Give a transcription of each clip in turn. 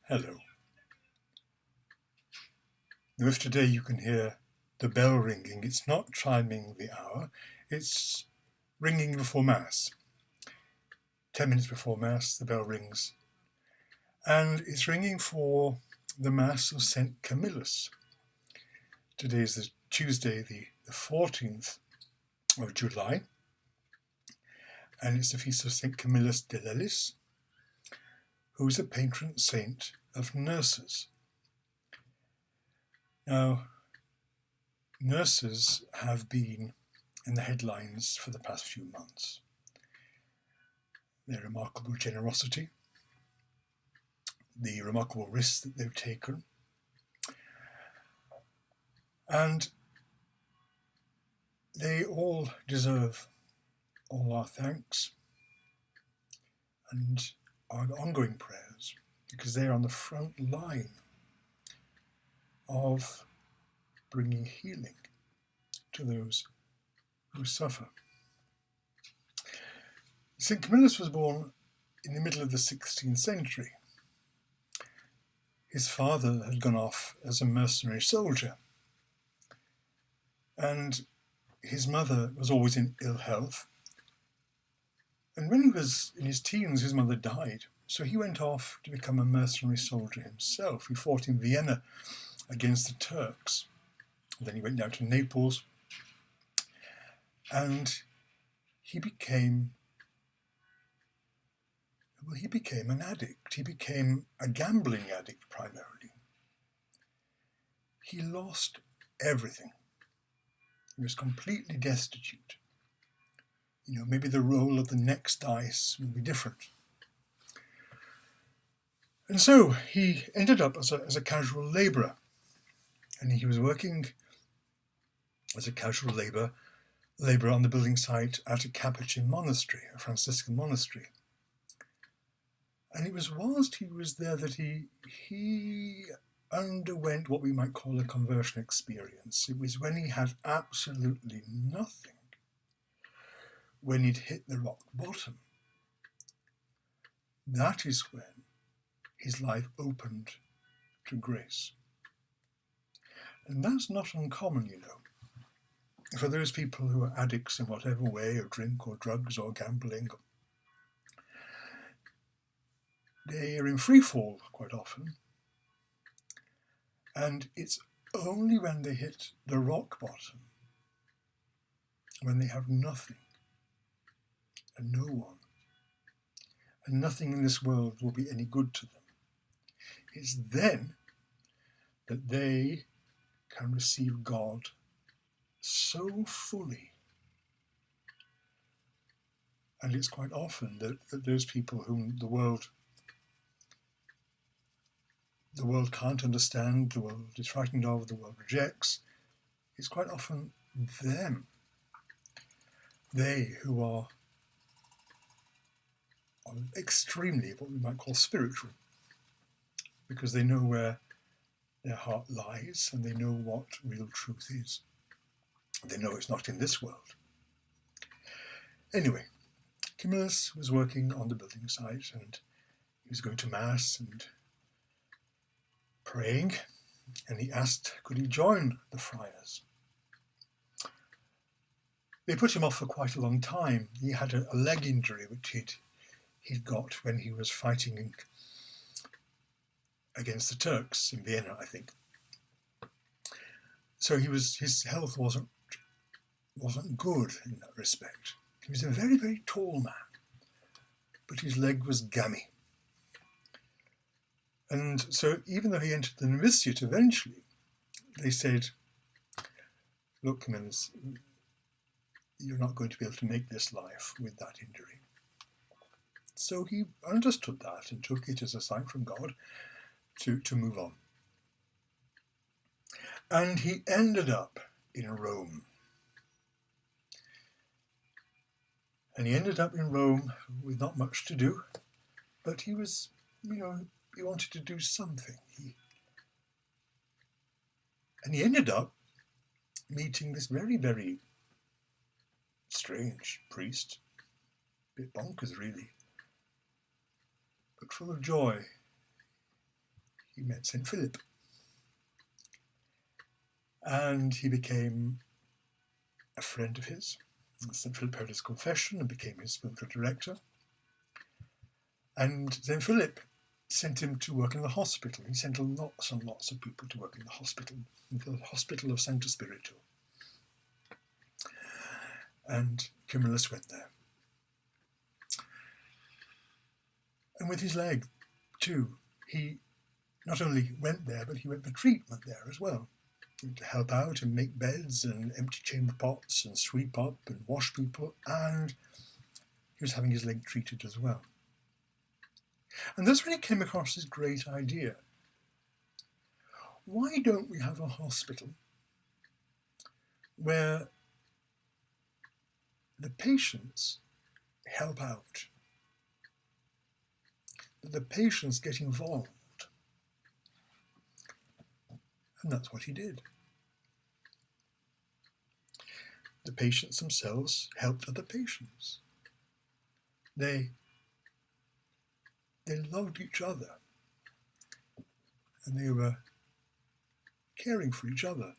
Hello. Now, if today you can hear the bell ringing, it's not chiming the hour, it's ringing before Mass. 10 minutes before Mass, the bell rings. And it's ringing for the Mass of St. Camillus. Today is the Tuesday, the 14th of July, and it's the feast of St. Camillus de Lellis, who is a patron saint of nurses. Now, nurses have been in the headlines for the past few months. Their remarkable generosity, the remarkable risks that they've taken, and they all deserve all our thanks and our ongoing prayers, because they're on the front line of bringing healing to those who suffer. St. Camillus was born in the middle of the 16th century. His father had gone off as a mercenary soldier, and his mother was always in ill health. And when he was in his teens, his mother died. So he went off to become a mercenary soldier himself. He fought in Vienna against the Turks. Then he went down to Naples, and he became an addict. He became a gambling addict primarily. He lost everything. He was completely destitute. Maybe the roll of the next dice will be different. And so he ended up as a casual labourer. And he was working as a casual labourer on the building site at a Capuchin monastery, a Franciscan monastery. And it was whilst he was there that he underwent what we might call a conversion experience. It was when he had absolutely nothing, when he'd hit the rock bottom. That is when his life opened to grace. And that's not uncommon, for those people who are addicts in whatever way, of drink or drugs or gambling. They are in free fall quite often, and it's only when they hit the rock bottom, when they have nothing and no one, and nothing in this world will be any good to them. It's then that they can receive God so fully. And it's quite often that those people whom the world can't understand, the world is frightened of, the world rejects, it's quite often them, they who are extremely what we might call spiritual, because they know where their heart lies and they know what real truth is. They know it's not in this world. Anyway, Camillus was working on the building site, and he was going to Mass and praying, and he asked, could he join the friars? They put him off for quite a long time. He had a leg injury which he'd got when he was fighting against the Turks in Vienna, I think. So his health wasn't good in that respect. He was a very, very tall man, but his leg was gammy. And so even though he entered the novitiate eventually, they said, look, Camillus, you're not going to be able to make this life with that injury. So he understood that and took it as a sign from God to move on. And he ended up in Rome. And he ended up in Rome with not much to do, but he was, he wanted to do something. And he ended up meeting this very, very strange priest, a bit bonkers really, but full of joy. he met St. Philip. And he became a friend of his. St. Philip heard his confession and became his spiritual director. And St. Philip sent him to work in the hospital. He sent lots and lots of people to work in the hospital of Sancta Spiritu. And Camillus went there. And with his leg, too, he not only went there, but he went for treatment there as well, to help out and make beds and empty chamber pots and sweep up and wash people, and he was having his leg treated as well. And that's when he came across this great idea. Why don't we have a hospital where the patients help out, that the patients get involved? And that's what he did. The patients themselves helped other patients. They loved each other, and they were caring for each other.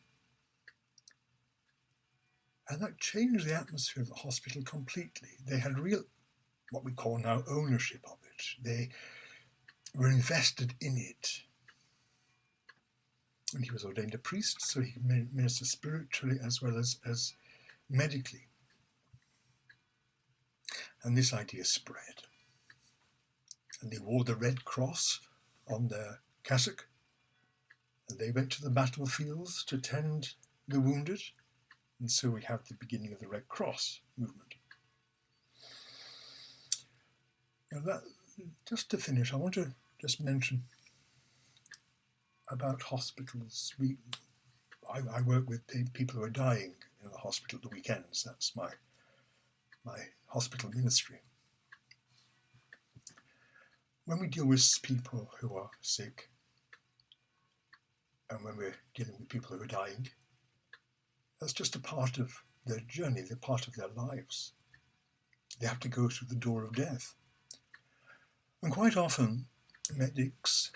And that changed the atmosphere of the hospital completely. They had real, what we call now, ownership of it. They were invested in it. And he was ordained a priest, so he could minister spiritually as well as medically. And this idea spread. And they wore the Red Cross on their cassock. And they went to the battlefields to tend the wounded. And so we have the beginning of the Red Cross movement. Now just to finish, I want to just mention about hospitals. I work with people who are dying in the hospital at the weekends. That's my hospital ministry. When we deal with people who are sick, and when we're dealing with people who are dying, that's just a part of their journey, they're part of their lives. They have to go through the door of death. And quite often, medics,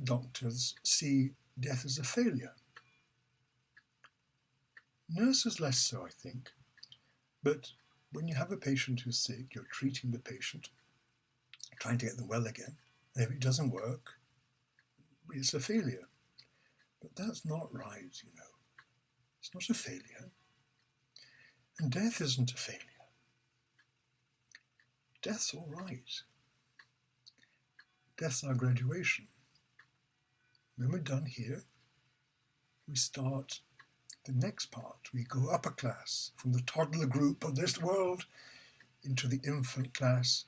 doctors see death as a failure. Nurses less so, I think. But when you have a patient who's sick, you're treating the patient, trying to get them well again. And if it doesn't work, it's a failure. But that's not right, you know. It's not a failure. And death isn't a failure. Death's all right. Death's our graduation. When we're done here, we start the next part. We go upper class, from the toddler group of this world into the infant class,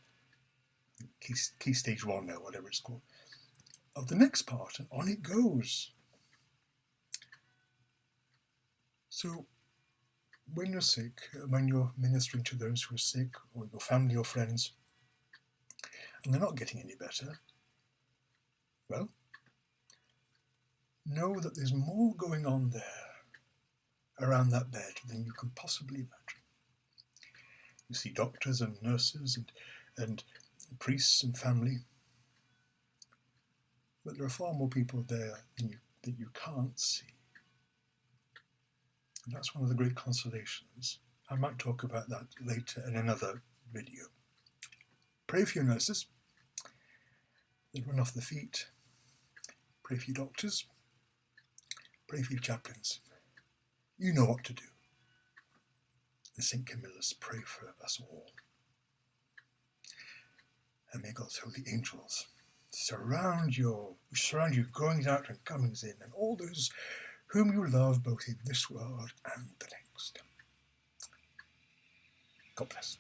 key stage 1 now, whatever it's called, of the next part, and on it goes. So when you're sick, when you're ministering to those who are sick, or your family or friends, and they're not getting any better, well, know that there's more going on there around that bed than you can possibly imagine. You see doctors and nurses and priests and family, but there are far more people there that you can't see. And that's one of the great consolations. I might talk about that later in another video. Pray for your nurses. They run off the feet. Pray for your doctors. Pray for your chaplains. You know what to do. And St. Camillus, pray for us all. And may God's holy angels surround you goings out and comings in, and all those whom you love both in this world and the next. God bless.